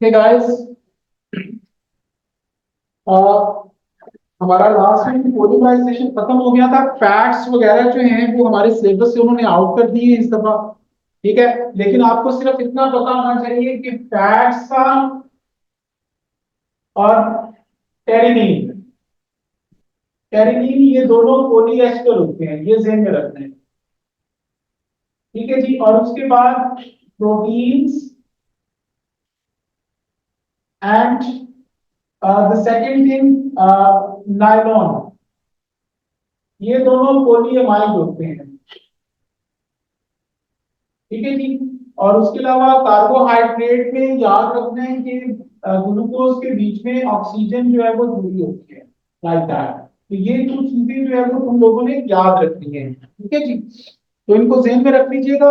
Hey guys, हमारा last time polymerisation खत्म हो गया था। फैक्ट्स वगैरह जो हैं वो हमारे सिलेबस से उन्होंने आउट कर दिए इस दफा। ठीक है, लेकिन आपको सिर्फ इतना पता होना चाहिए कि फैक्ट्स का और टेरिनीन टेरिनीन ये दोनों पोलीएस्टर होते हैं, ये ध्यान में रखना है। ठीक है जी। और उसके बाद proteins and the second thing nylon, ये दोनों पोलीएमाइड होते हैं। ठीक है जी। और उसके अलावा कार्बोहाइड्रेट में याद रखना है कि ग्लूकोज के बीच में ऑक्सीजन जो है वो जुड़ी होती है, लाइक दैट। तो ये कुछ चीजें जो है वो तुम लोगों ने याद रखनी है। ठीक है जी, तो इनको ध्यान में रख लीजिएगा।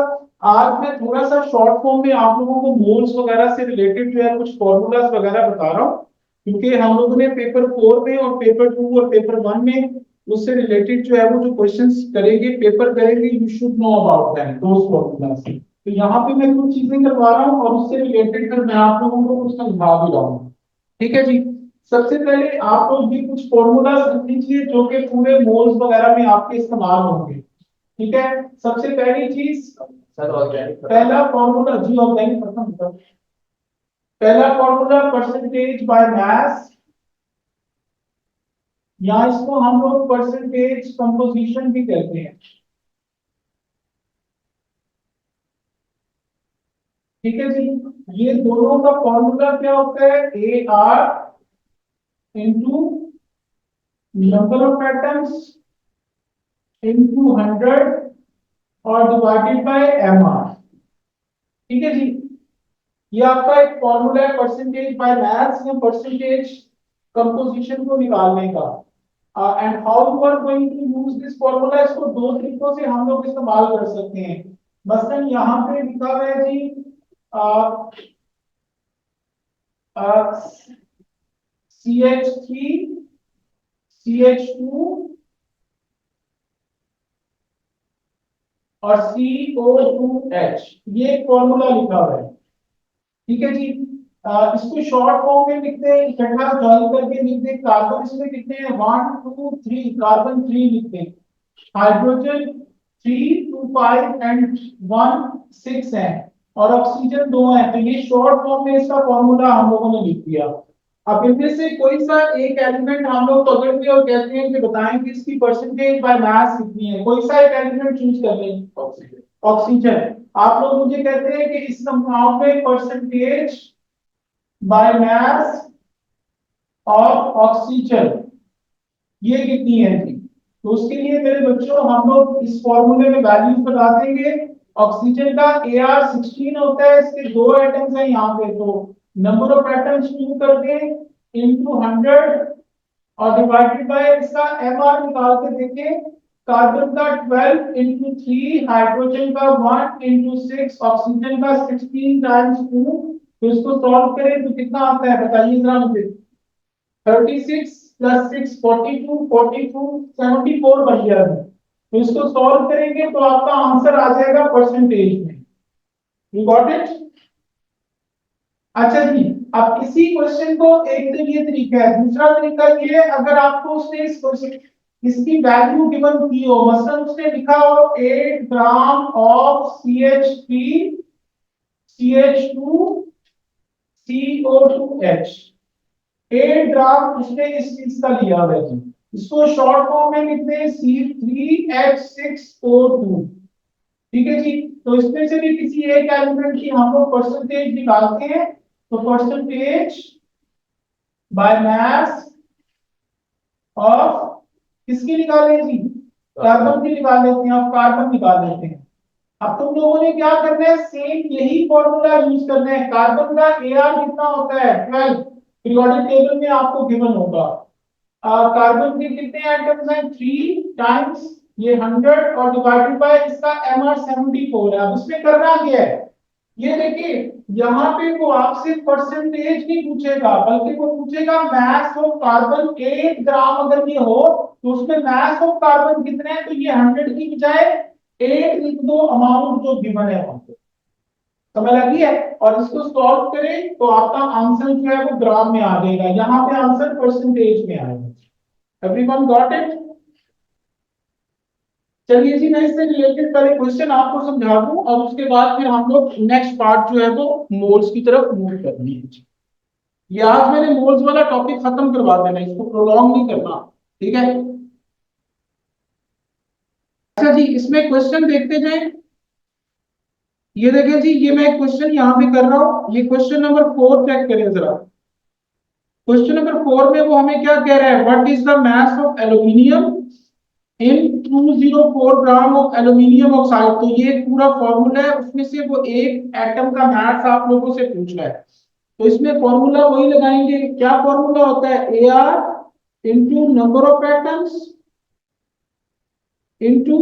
आज मैं थोड़ा सा शॉर्ट फॉर्म में आप लोगों को मोल्स वगैरह से रिलेटेड जो है कुछ फॉर्मूलाज वगैरह बता रहा हूँ, क्योंकि हम लोगों ने पेपर 4 में और पेपर 2 और पेपर 1 में उससे रिलेटेड जो है वो जो क्वेश्चंस करेंगे, पेपर करेंगे, you should know about that those formulas. तो यहाँ पे मैं कुछ चीजें करवा रहा हूँ और उससे रिलेटेड फिर मैं आप लोगों को कुछ समझा भी रहा हूँ। ठीक है जी। सबसे पहले आप लोग भी कुछ फॉर्मूलाज लिख लीजिए जो कि पूरे मोल्स वगैरह में आपके इस्तेमाल होंगे। ठीक है। सबसे पहली चीज, पहला फॉर्मूला जी ऑर्गेनिक प्रथम, पहला फॉर्मूला परसेंटेज बाय मास, या इसको हम लोग परसेंटेज कंपोजिशन भी कहते हैं। ठीक है जी। ये दोनों का फॉर्मूला क्या होता है? A R into number of atoms into 100 और डिवाइडेड बाय एम आर। ठीक है जी। ये आपका एक फॉर्मूला है परसेंटेज बाय मास या परसेंटेज कंपोजिशन को निकालने का। And how you are going to use this formula, इसको दो तरीकों से हम लोग इस्तेमाल कर सकते हैं। मसलन यहाँ पे लिखा हुआ है जी CH3 CH2 और CO2H, ये फॉर्मूला लिखा हुआ है। ठीक है जी। इसको शॉर्ट फॉर्म में लिखते हैं, इकट्ठा ज्वाइन करके लिखते हैं। कार्बन इसमें कितने हैं? 1 2 3, कार्बन 3 लिखते हैं। हाइड्रोजन 3 2 5 एंड 1 6 है, और ऑक्सीजन 2 है। तो ये शॉर्ट फॉर्म में इसका फॉर्मूला हम लोगों ने लिख दिया। अब इनमें से कोई सा एक एलिमेंट हम लोग पकड़ते हैं और कहते हैं कि बताएं कि इसकी परसेंटेज बाय मास कितनी है। कोई सा एक एलिमेंट चूज कर लें। ऑक्सीजन। ऑक्सीजन। आप लोग मुझे कहते हैं कि इस कंपाउंड में percentage by mass of oxygen ये कितनी है जी। तो उसके लिए मेरे बच्चों हम लोग इस फॉर्मूले में वैल्यूज बता देंगे। ऑक्सीजन का Ar16 होता है, इसके दो एटम्स हैं यहाँ पे, तो नंबर ऑफ एटम्स यूज कर दें इनटू 100 और डिवाइडेड बाय इसका mr निकाल के देखें। कार्बन का 12 इंटू 3, हाइड्रोजन का 1 इंटू 6, ऑक्सीजन का 16 टाइम्स 2। तो इसको सॉल्व करें तो कितना आता है बताइए जरा मुझे। 36 प्लस 6 42, 42 74 बन गया है। तो इसको सॉल्व करेंगे तो आपका आंसर आ जाएगा परसेंटेज में। You got it? अच्छा जी। अब इसी क्वेश्चन को, एक तो ये तरीका है, दूसरा तरीका ये है अगर आपको उसने इस क्वेश्चन इसकी वैल्यू गिवन की हो, मसलन उसने लिखा हो 8 gram of CH3 CH2 CO2H, 8 ग्राम उसने इस चीज का लिया हुआ है। इसको शॉर्ट फॉर्म में लिखते हैं C3H6O2। ठीक है जी। तो इसमें से भी किसी एक एलिमेंट की हम लोग परसेंटेज निकालते हैं। तो परसेंटेज बाय मास ऑफ किसकी निकालें जी? कार्बन की निकाल लेते हैं। अब कार्बन निकाल लेते हैं। अब तुम लोगों ने क्या करना है? सेम यही फॉर्मूला यूज करना है। कार्बन का Ar कितना होता है? 12, पीरियोडिक टेबल में आपको गिवन होगा। कार्बन के कितने एटम्स हैं? 3 टाइम्स ये 100 और डिवाइडेड बाय इसका mr 74 है। अब उसमें करना क्या है? ये देखिए, यहाँ पे वो आपसे परसेंटेज नहीं पूछेगा, बल्कि वो पूछेगा मास ऑफ कार्बन। 8 ग्राम अगर ये हो तो उसमें मास ऑफ कार्बन कितने हैं? तो ये 100 की बजाय 8 लिख दो, अमाउंट जो गिवन है वहां पे। समझ लगी है। और इसको सॉल्व करें तो आपका आंसर जो है वो ग्राम में आ जाएगा, यहाँ पे आंसर परसेंटेज में आएगा। Everyone got it. चलिए जी, मैं इससे रिलेटेड पहले क्वेश्चन आपको समझा दूं और उसके बाद फिर हम लोग नेक्स्ट पार्ट जो है वो मोल्स की तरफ मूव करनी है। ये आज मैंने मोल्स वाला टॉपिक खत्म करवा देना, इसको प्रोलॉन्ग नहीं करना, ठीक है। अच्छा जी, इसमें क्वेश्चन देखते जाएं। ये देखें जी, ये मैं क्वेश्चन यहाँ पे कर रहा हूँ, ये क्वेश्चन नंबर 4 चेक करें जरा। क्वेश्चन नंबर 4 में वो हमें क्या कह रहा है, what is the mass of aluminium in 204 gram of aluminium oxide. तो ये पूरा फॉर्मूला है, उसमें से वो एक एटम का मास आप लोगों से पूछ रहा है। तो इसमें फॉर्मूला वही लगाएंगे, क्या फॉर्मूला होता है, A R into number of atoms into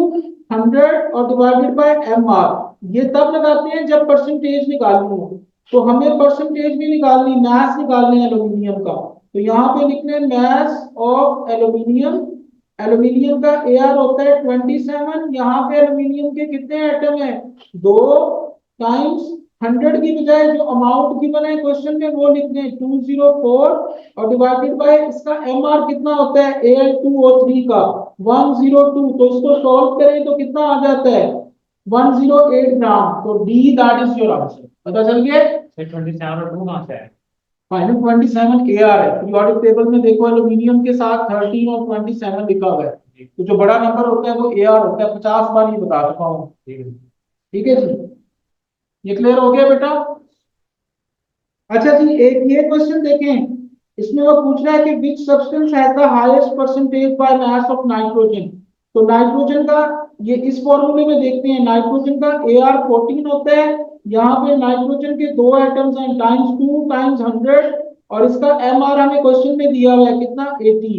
100 और डिवाइडेड बाय एम आर। ये तब लगाते हैं जब परसेंटेज निकालनी हो। तो हमें परसेंटेज भी निकालनी, मास निकालने हैं एल्यूमिनियम का। तो यहाँ पे लिखने मास ऑफ एल्यूमिनियम। एल्यूमिनियम का ए आर होता है 27। यहाँ पे एल्यूमिनियम के कितने एटम है, दो, टाइम्स 100 की बजाय जो अमाउंट गिवन है क्वेश्चन में वो लिख दें 204 और डिवाइडेड बाय इसका एम आर कितना होता है Al2O3 का 102। तो इसको सॉल्व करें तो कितना आ जाता है 108 ग्राम। तो D that is your answer. पता चल गया। 27 और 2 कहां से है, फाइनल 27 ए आर है। पीरियोडिक टेबल में देखो एल्यूमिनियम के साथ 13 और 27 लिखा हुआ है। तो जो बड़ा नंबर होता है वो ए आर होता है। 50 बार ये बता चुका हूँ। ठीक है जी, ये क्लियर हो गया बेटा। अच्छा जी, एक ये क्वेश्चन देखें, इसमें वो पूछ रहा है कि which substance has the highest percentage by mass of nitrogen. तो नाइट्रोजन का ये इस फॉर्मूले में देखते हैं, नाइट्रोजन का Ar14 होता है। यहाँ पे नाइट्रोजन के दो एटम्स हैं, टाइम्स 2 टाइम्स 100 और इसका Mr हमें क्वेश्चन में दिया हुआ है कितना 80।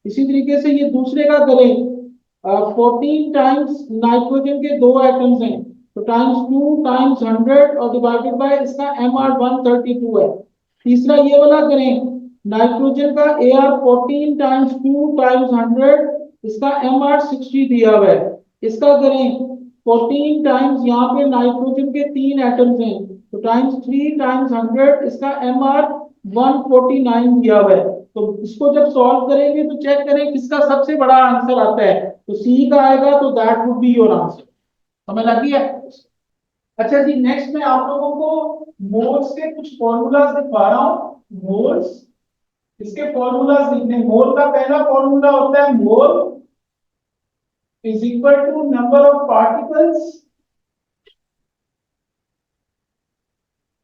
इसी तरीके से ये दूसरे का करें, 14 टाइम्स नाइट्रोजन के दो एटम्स हैं तो टाइम्स 2 टाइम्स 100 और डिवाइडेड बाय इसका Mr 132 है। तीसरा ये वाला करें, नाइट्रोजन का Ar14 टाइम्स 2 टाइम्स 100, इसका Mr 60 दिया हुआ है। इसका करें 14 टाइम्स, यहाँ पे नाइट्रोजन के तीन एटम्स हैं तो टाइम्स 3 टाइम्स 100, इसका Mr 149 दिया हुआ है। तो इसको जब सॉल्व करेंगे तो चेक करें किसका सबसे बड़ा आंसर आता है, तो सी का आएगा, तो that would be your answer. समझ लगी है। अच्छा जी, नेक्स्ट मैं आप लोगों को मोल्स के कुछ फॉर्मूलाज दिखा रहा हूँ। मोल्स, इसके फॉर्मूलाज लिखने, मोल का पहला फॉर्मूला होता है mole is equal to number of particles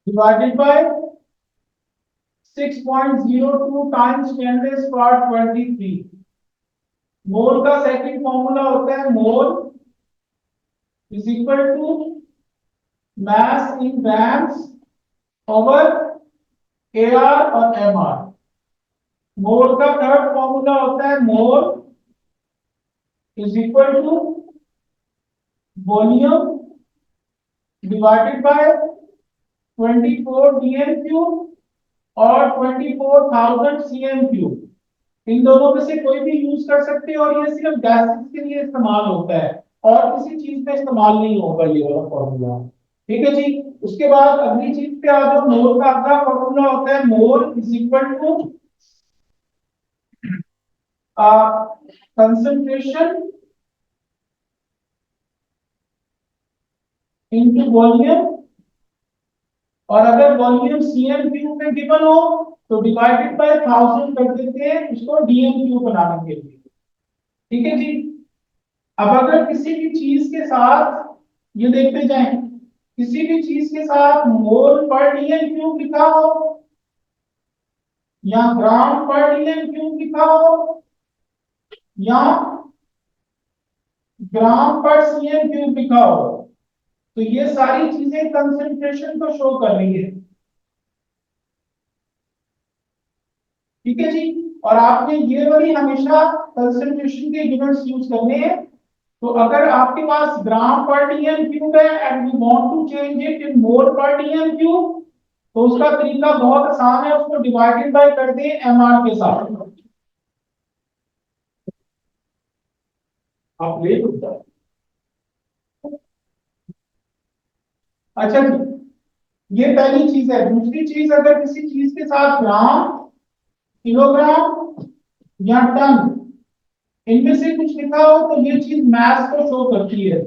divided by 6.02 times 10⁻23। Mole का सेकंड फॉर्मूला होता है mole is equal to mass in grams over AR और MR। मोल का थर्ड फॉर्मूला होता है mole is equal to volume divided by 24 DM cube और 24,000 CM cube. इन दोनों में से कोई भी यूज कर सकते हैं और ये सिर्फ गैसेस के लिए इस्तेमाल होता है और किसी चीज में इस्तेमाल नहीं होगा ये वाला फॉर्मूला। ठीक है जी। उसके बाद अगली चीज पे आ जाओ, मोल का अगला फॉर्मूला होता है mole is equal to concentration into volume. और अगर वॉल्यूम सीएम क्यूब में गिवन हो तो डिवाइडेड बाय 1000 कर देते हैं इसको डीएम क्यूब बनाने के लिए। ठीक है जी। अब अगर किसी भी चीज के साथ, ये देखते जाएं, किसी भी चीज के साथ मोल पर डीएम क्यूब लिखा हो या ग्राम पर डीएम क्यूब लिखा हो या ग्राम पर सीएम क्यूब लिखा हो, तो ये सारी चीजें कंसंट्रेशन को शो कर रही है। ठीक है जी। और आपने ये वाली हमेशा कंसंट्रेशन के यूनिट्स यूज करने हैं। तो अगर आपके पास ग्राम पर डीएम क्यूब है and you want to change it in mole per DM cube, तो उसका तरीका बहुत आसान है, उसको डिवाइडेड बाय कर दें एमआर के साथ। आप ले सकते हैं। अच्छा जी, ये पहली चीज है। दूसरी चीज, अगर किसी चीज के साथ ग्राम, किलोग्राम या टन, इनमें से कुछ लिखा हो तो ये चीज मैथ को शो करती है।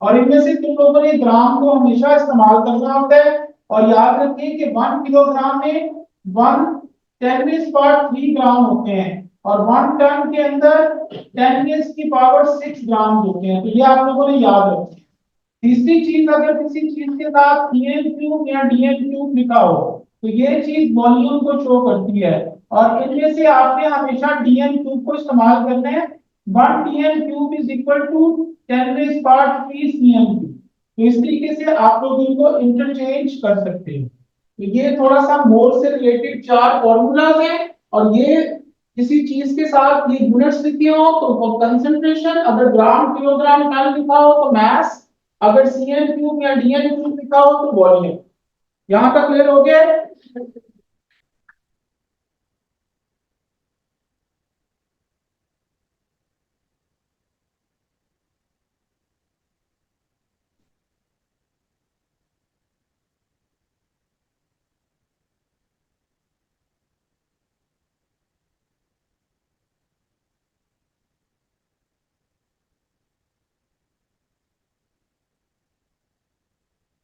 और इनमें से तुम लोगों ने ग्राम को हमेशा इस्तेमाल करना होता है। और याद रखिए कि 1 किलोग्राम में 1 10⁻³ ग्राम होते हैं, और 1 टन के अंदर 10⁻⁶ ग्राम होते हैं। तो ये आप लोगों ने याद रखना है। तीसरी चीज, अगर किसी चीज के साथ सीएम क्यूब या डीएम क्यूब लिखा हो तो ये चीज वॉल्यूम को शो करती है। और इनमें से आपने हमेशा डीएम क्यूब को इस्तेमाल करना है। 1 DM cube is equal to 10⁻³ CM cube. तो इस तरीके से आप लोग इनको इंटरचेंज कर सकते हैं। तो ये थोड़ा सा मोल से रिलेटेड 4 फॉर्मूलाज हैं। और ये किसी चीज के साथ ये यूनिट्स लिखी हो तो वो कंसंट्रेशन, अगर ग्राम, किलोग्राम, टन लिखा हो तो मास, अगर सीएम क्यूब या डीएम क्यूब लिखा हो तो वॉल्यूम। यहां तक क्लियर हो गया?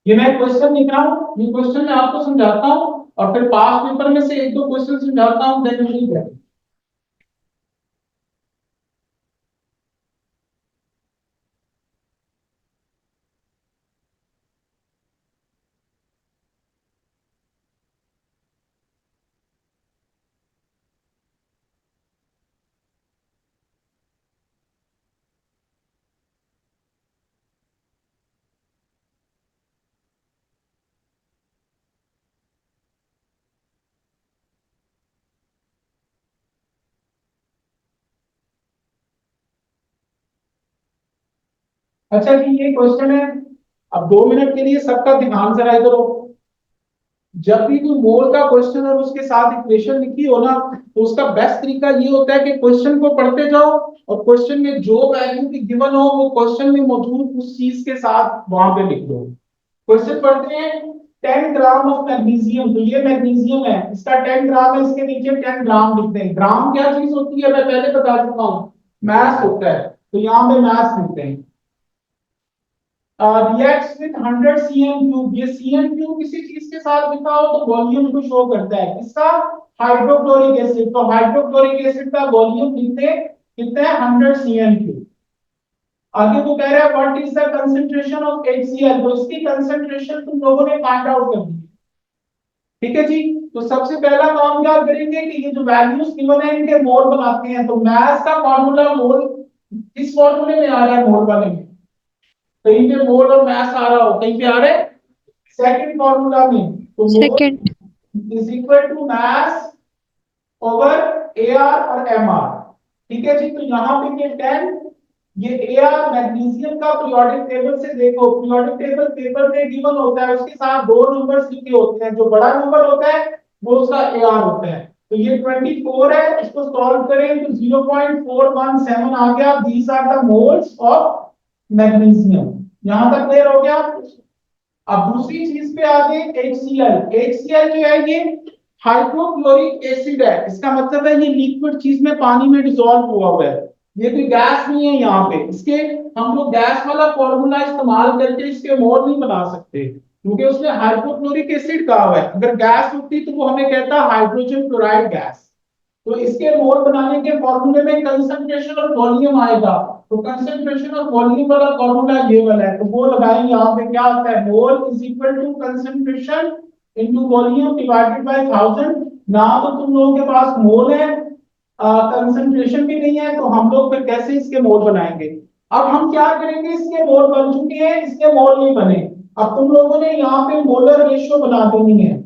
ये मैं क्वेश्चन लिख रहा हूँ, ये क्वेश्चन मैं आपको समझाता हूँ और फिर पास पेपर में से एक दो क्वेश्चन समझाता हूँ, देन ठीक है। अच्छा जी, ये क्वेश्चन है। अब 2 मिनट के लिए सबका ध्यान जरा इधर हो। जब भी कोई मोल का क्वेश्चन और उसके साथ इक्वेशन लिखी हो ना, तो उसका बेस्ट तरीका ये होता है कि क्वेश्चन को पढ़ते जाओ और क्वेश्चन में जो वैल्यू भी गिवन हो वो क्वेश्चन में मौजूद उस चीज के साथ वहां पे लिख दो। क्वेश्चन पढ़ते हैं। 10 ग्राम ऑफ मैग्नीशियम, तो ये मैग्नीशियम है, इसका 10 ग्राम है, इसके नीचे 10 ग्राम लिखते हैं। ग्राम क्या चीज होती है मैं पहले बता चुका हूँ, मैथ होता है। तो यहाँ पे मैथ लिखते हैं। रिएक्ट्स विद 100 सीएम क्यूब, ये सीएम क्यूब किसी चीज के साथ लिखा हो तो वॉल्यूम को शो करता है। इसका हाइड्रोक्लोरिक एसिड, तो हाइड्रोक्लोरिक एसिड का वॉल्यूम लिखते कितना है, 100 सीएम क्यूब। आगे वो कह रहा है what is the concentration of HCl, तो इसकी कंसंट्रेशन तुम लोगों ने फाइंड आउट करनी है। ठीक है जी। तो सबसे पहला काम क्या करेंगे कि ये जो वैल्यूज गिवन है इनके मोल बनाते हैं। तो मास का फार्मूला मोल किस फार्मूले में आ रहा है, मोल वाले में? कहीं पे मोल और मास आ रहा हो, कहीं पे आ रहा है सेकंड फार्मूला में। तो second. Mole is equal to mass over AR और MR। ठीक है जी। तो यहाँ पे ये 10, ये AR मैग्नीशियम का पीरियोडिक टेबल से देखो, पीरियोडिक टेबल पेपर में गिवन होता है, उसके साथ 2 नंबर्स लिखे होते हैं। जो बड़ा नंबर होता है वो उसका AR होता है। तो ये 24 है, इसको सॉल्व करें तो 0.417 आ गया। These are the moles of magnesium. यहां तक क्लियर हो गया? अब दूसरी चीज पे आते हैं, HCl। HCl जो है ये हाइड्रोक्लोरिक एसिड है। इसका मतलब है ये लिक्विड चीज में पानी में डिसॉल्व हुआ है। ये कोई गैस नहीं है। यहाँ पे इसके हम लोग गैस वाला फॉर्मूला इस्तेमाल करके इसके मोल नहीं बना सकते, क्योंकि उसमें हाइड्रोक्लोरिक एसिड कहा हुआ है। अगर गैस होती तो वो हमें कहता हाइड्रोजन क्लोराइड गैस। तो इसके मोल बनाने के फॉर्मूले में कंसंट्रेशन और वॉल्यूम आएगा। तो कंसंट्रेशन और वॉल्यूम वाला फॉर्मूला ये वाला है, तो वो लगाएंगे। यहाँ पे क्या होता है, mole is equal to concentration into volume divided by 1000। ना तो तुम लोगों के पास मोल है, कंसंट्रेशन भी नहीं है, तो हम लोग फिर कैसे इसके मोल बनाएंगे? अब हम क्या करेंगे, इसके मोल बन चुके हैं, इसके मोल नहीं बने। अब तुम लोगों ने यहाँ पे मोलर रेशियो बना देनी है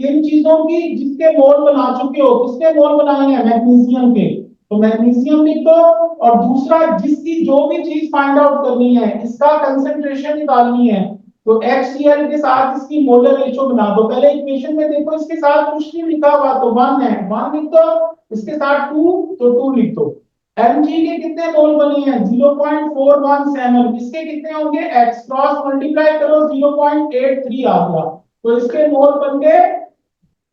किन चीजों की, जिसके मोल बना चुके हो। किसके मोल बनाए हैं, मैग्नीशियम के। तो मैग्नीशियम लिख दो। और दूसरा, जिसकी जो भी चीज फाइंड आउट करनी है, इसका कंसंट्रेशन निकालनी है, तो HCl के साथ इसकी मोलर रेशियो बना दो। पहले इक्वेशन में देखो, इसके साथ कुछ नहीं लिखा हुआ तो 1 है, 1 लिख दो। इसके साथ 2 तो 2 लिख दो। Mg के कितने मोल बने हैं, 0.417। इसके कितने होंगे, x क्रॉस मल्टीप्लाई करो 0.83 आ गया। तो इसके मोल बन गए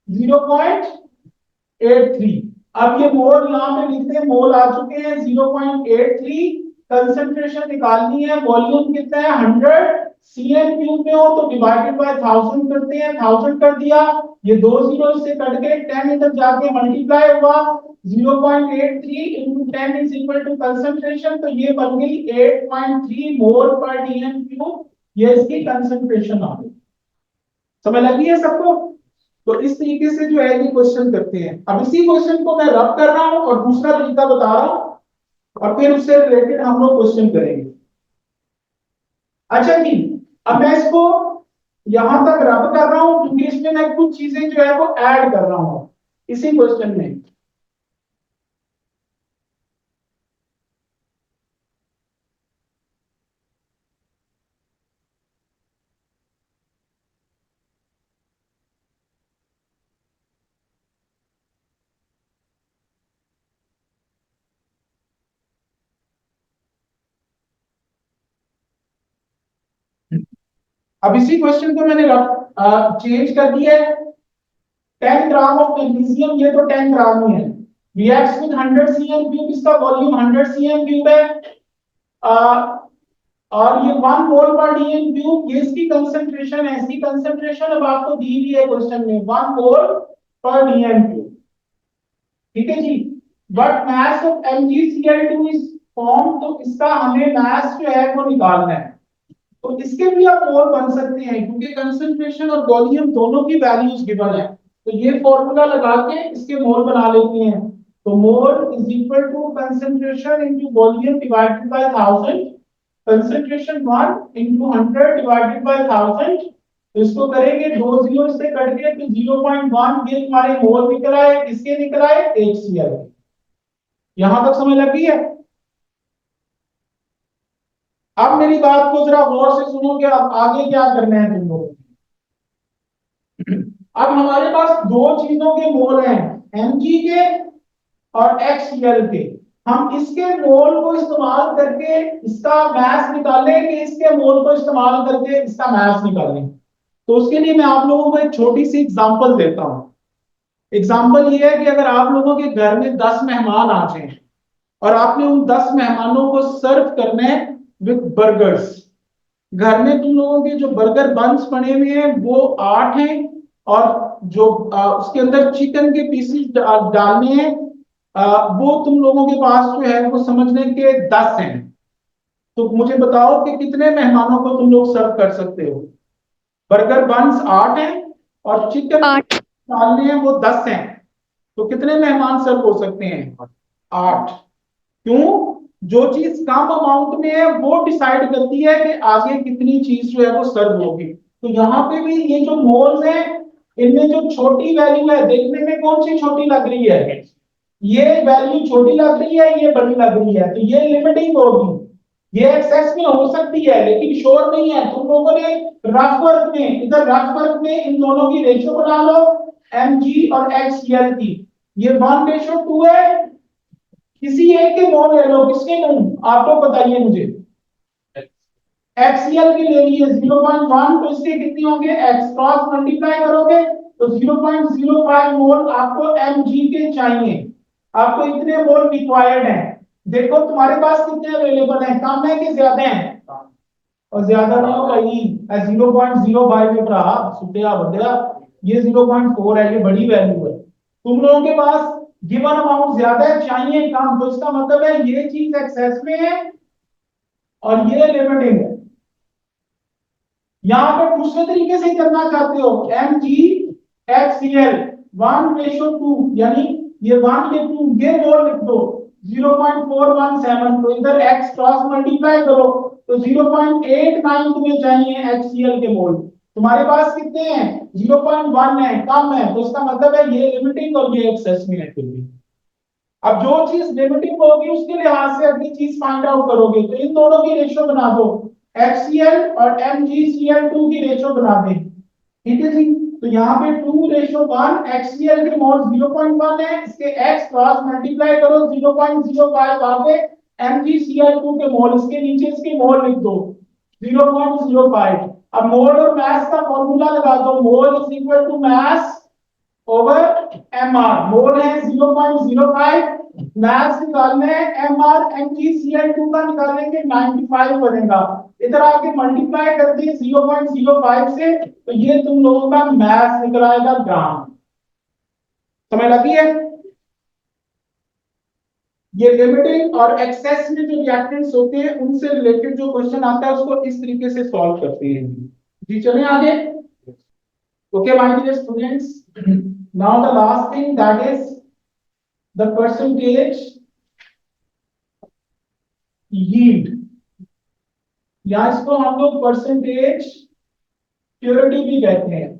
0.83। अब ये मोल यहां पे लिखते हैं, मोल आ चुके हैं 0.83। कंसंट्रेशन निकालनी है, वॉल्यूम कितना है 100 सीएम क्यूब में हो तो डिवाइडेड बाय 1000 करते हैं, 1000 कर दिया, ये दो जीरो से कट के 10 इधर जाके मल्टीप्लाई हुआ, 0.83 into 10 is equal to concentration, तो ये बन गई 8.3 मोल पर डीएम क्यूब। ये इसकी कंसंट्रेशन आ गई। समझ लगी है सबको? तो इस तरीके से जो है ये क्वेश्चन करते हैं। अब इसी क्वेश्चन को मैं रब कर रहा हूं और दूसरा तरीका बता रहा हूं और फिर उससे रिलेटेड हम लोग क्वेश्चन करेंगे। अच्छा जी, अब मैं इसको यहां तक रब कर रहा हूं क्योंकि इसमें मैं कुछ चीजें जो है वो ऐड कर रहा हूं इसी क्वेश्चन में। अब इसी क्वेश्चन को मैंने चेंज कर दिया है। 10 ग्राम ऑफ मैग्नीशियम, ये तो 10 ग्राम ही है, रिएक्ट्स विद 100 सीएम क्यूब, इसका वॉल्यूम 100 सीएम क्यूब है। और ये 1 मोल पर डीएम क्यूब, ये इसकी कंसंट्रेशन है। इसकी कंसंट्रेशन अब आपको दी हुई है क्वेश्चन में 1 मोल पर डीएम क्यूब। ठीक है जी। But mass of MgCl2 is form, तो इसका हमें मास जो है वो निकालना है। तो इसके भी आप मोल बन सकते हैं क्योंकि कंसंट्रेशन और वॉल्यूम दोनों की वैल्यूज गिवन है। तो ये फॉर्मूला लगा के इसके मोल बना लेते हैं। तो mole is equal to concentration into volume divided by 1000, concentration 1 into 100 divided by 1000। तो इसको करेंगे दो जीरो से कट के तो 0.1 ये हमारे मोल निकल आए, किसके निकल आए HCl। यहां तक समझ लगी है? अब मेरी बात को जरा गौर से सुनो कि अब आगे क्या करना है तुम लोगों को। अब हमारे पास दो चीजों के मोल हैं, Mg के और HCl के। हम इसके मोल को इस्तेमाल करके इसका मास निकालें कि इसके मोल को इस्तेमाल करके इसका मास निकालें। तो उसके लिए मैं आप लोगों को एक छोटी सी एग्जांपल देता हूं। एग्जांपल ये है कि अगर आप लोगों के घर में 10 मेहमान आ जाएं और आपने उन 10 मेहमानों को सर्व करना है विद बर्गर्स। घर में तुम लोगों के जो बर्गर बंस पड़े हुए हैं वो 8 हैं और जो उसके अंदर चिकन के पीसेस डालने हैं वो तुम लोगों के पास जो है वो समझने के 10 हैं। तो मुझे बताओ कि कितने मेहमानों को तुम लोग सर्व कर सकते हो? बर्गर बंस 8 हैं और चिकन 8। डालने हैं वो 10 हैं। तो कितने मेहमान सर्व हो सकते हैं? 8। क्यों? जो चीज कम अमाउंट में है वो डिसाइड करती है कि आगे कितनी चीज जो है वो सर्व होगी। तो यहाँ पे भी ये जो मोल्स हैं इनमें जो छोटी वैल्यू है, देखने में कौन सी छोटी लग रही है? ये वैल्यू छोटी लग रही है, ये बड़ी लग रही है, तो ये लिमिटिंग होगी। ये एक्सेस में हो सकती है लेकिन श्योर नहीं है। तुम लोगों ने रफ वर्क में, इधर रफ वर्क में इन दोनों की रेशियो बना लो, Mg और HCl की। ये 1:2 है। किसी एक के मोल ले लो, किसके लूं आप लोग बताइए मुझे। HCl के ले लिए 0.1, तो इसके कितने होंगे? x क्रॉस मल्टीप्लाई करोगे तो 0.05 मोल आपको Mg के चाहिए। आपको इतने मोल रिक्वायर्ड हैं। देखो तुम्हारे पास कितने अवेलेबल हैं, कम है कि ज्यादा हैं? और ज्यादा नहीं होगा ही 0.05 पे भरा सुटिया बदया, ये 0.4 है, ये बड़ी वैल्यू है। तुम लोगों के पास गिवन अमाउंट ज्यादा है, चाहिए कम, तो इसका मतलब है ये चीज एक्सेस में है और ये लिमिटिंग है। यहां पर दूसरे तरीके से करना चाहते हो, MgHCl 1:2, यानी ये 1 ये 2 ये मोल लिख दो 0.417, तो इधर x क्रॉस मल्टीप्लाई करो तो 0.89 तुम्हें चाहिए HCl के मोल। तुम्हारे पास कितने हैं? 0.1 है, कम है, तो इसका मतलब है ये लिमिटिंग और ये एक्सेस में है। अब जो चीज लिमिटिंग होगी उसके लिहाज से अगली चीज फाइंड आउट करोगे, तो इन दोनों की रेशियो बना दो, HCl और MgCl2 की रेशियो बना दे। ठीक है जी। तो यहाँ पे 2:1, HCl के मोल 0.1 है, इसके x क्रॉस मल्टीप्लाई करो 0.05 आगे MgCl2 के मोल, इसके नीचे इसके मोल लिख दो 0.05। अब मोल और मास का फॉर्मूला लगा दो, mole is equal to mass over mr। Mole है 0.05, मास निकालना है mr, MgCl2 का निकालेंगे 95 बनेगा। इधर आके मल्टीप्लाई कर दिए 0.05 से, तो ये तुम लोगों का मास निकल आएगा ग्राम। समझ लगी है? ये लिमिटिंग और एक्सेस में जो रिएक्टेंट्स होते हैं उनसे रिलेटेड जो क्वेश्चन आता है उसको इस तरीके से सॉल्व करते हैं जी। चलें आगे। Okay my dear students, now the last thing that is the percentage yield, या इसको हम लोग परसेंटेज प्योरिटी भी कहते हैं।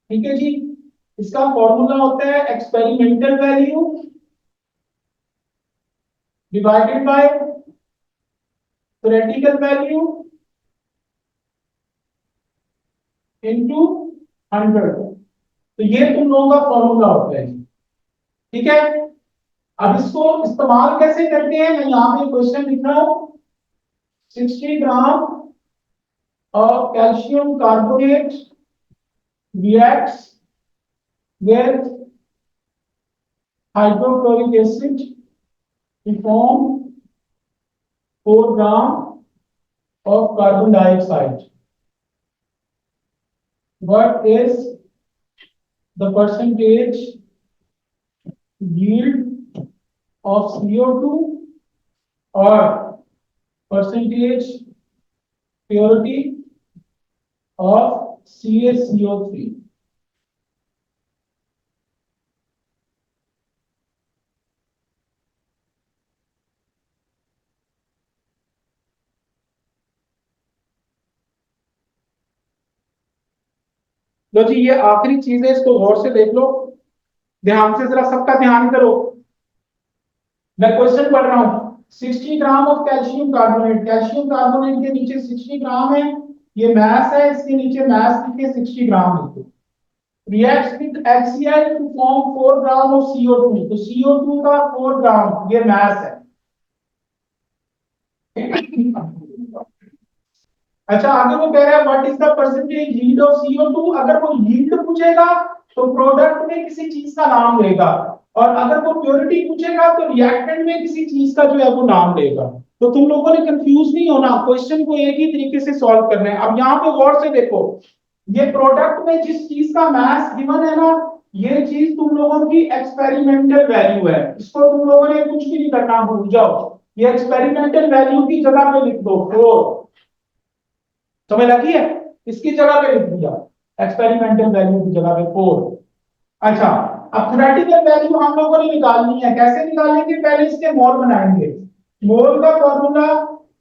ठीक है जी। इसका फॉर्मूला होता है experimental value divided by theoretical value into 100। तो ये तुम लोगों का फॉर्मूला होता है। ठीक है। अब इसको इस्तेमाल कैसे करते हैं, मैं यहां पे क्वेश्चन लिख रहा हूं। 60 ग्राम of calcium carbonate reacts with hydrochloric acid to form 4 gram of carbon dioxide. What is the percentage yield of CO2 or percentage purity of CaCO3? लो जी, ये आखिरी चीज है, इसको गौर से देख लो, ध्यान से, जरा सबका ध्यान करो। मैं क्वेश्चन पढ़ रहा हूं। 60 gram of calcium carbonate, calcium carbonate के नीचे 60 ग्राम है, ये मास है, इसके नीचे मास लिखे 60 ग्राम लिखो। Reacts with HCl to form 4 gram of CO2, तो CO2 का 4 ग्राम ये मास है। अच्छा, आगे वो कह रहा है what is the percentage yield of CO2। अगर वो यील्ड पूछेगा तो प्रोडक्ट में किसी चीज का नाम लेगा, और अगर वो प्योरिटी पूछेगा तो रिएक्टेंट में किसी चीज का जो है वो नाम लेगा। तो तुम लोगों ने कंफ्यूज नहीं होना, क्वेश्चन को एक ही तरीके से सॉल्व करना है। अब यहाँ पे गौर से देखो, ये प्रोडक्ट में जिस चीज का मास गिवन है ना, ये चीज तुम लोगों की एक्सपेरिमेंटल वैल्यू है, इसको तुम लोगों ने कुछ भी नहीं करना, भूल जाओ। ये एक्सपेरिमेंटल वैल्यू की जगह पे लिख दो 4। समझ लगी है? इसकी जगह पे लिख दिया, एक्सपेरिमेंटल वैल्यू की जगह पे 4। अच्छा, अब थ्योरेटिकल वैल्यू हम लोगों ने निकालनी है। कैसे निकालेंगे? पहले इसके मोल बनाएंगे। मोल का फॉर्मूला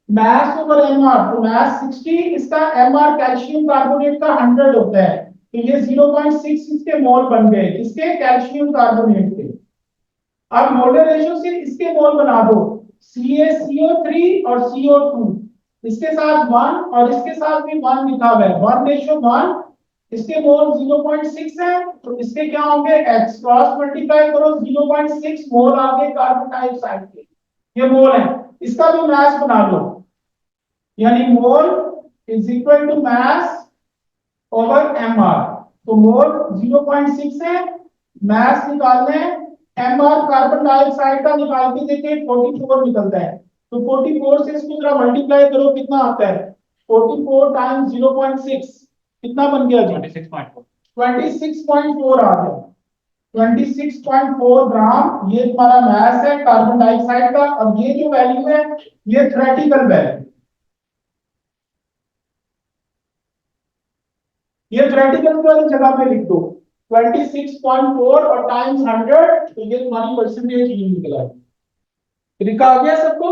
मास ओवर एमआर, तो मास 60, इसका एमआर कैल्शियम कार्बोनेट का 100 होता है, तो ये 0.6 इसके मोल बन गए, किसके? कैल्शियम कार्बोनेट के। अब मोलर रेशियो से इसके मोल बना दो, CaCO3 और CO2, इसके साथ 1 और इसके साथ भी 1 लिखा हुआ है, 1:1। इसके मोल 0.6 है, तो इसके क्या होंगे? x क्रॉस मल्टीप्लाई करो, 0.6 मोल आ गए कार्बन डाइऑक्साइड के, ये मोल है। इसका भी मास बना लो, यानी mole is equal to mass over mr। तो मोल 0.6 है, मास निकालना है, mr कार्बन डाइऑक्साइड का निकाल के देखे 44 निकलता है, तो 44 से इसको जरा मल्टीप्लाई करो, कितना आता है? 44 टाइम्स 0.6 कितना बन गया जी? 26.4। 26.4 आ गया। 26.4 ग्राम ये तुम्हारा मास है कार्बन डाइऑक्साइड का। और ये जो वैल्यू है ये थ्योरेटिकल वैल्यू, ये थ्योरेटिकल वाली जगह पे लिख दो 26.4 और टाइम्स 100, तो ये तुम्हारी परसेंटेज यील्ड निकला है। तरीका आ गया सबको?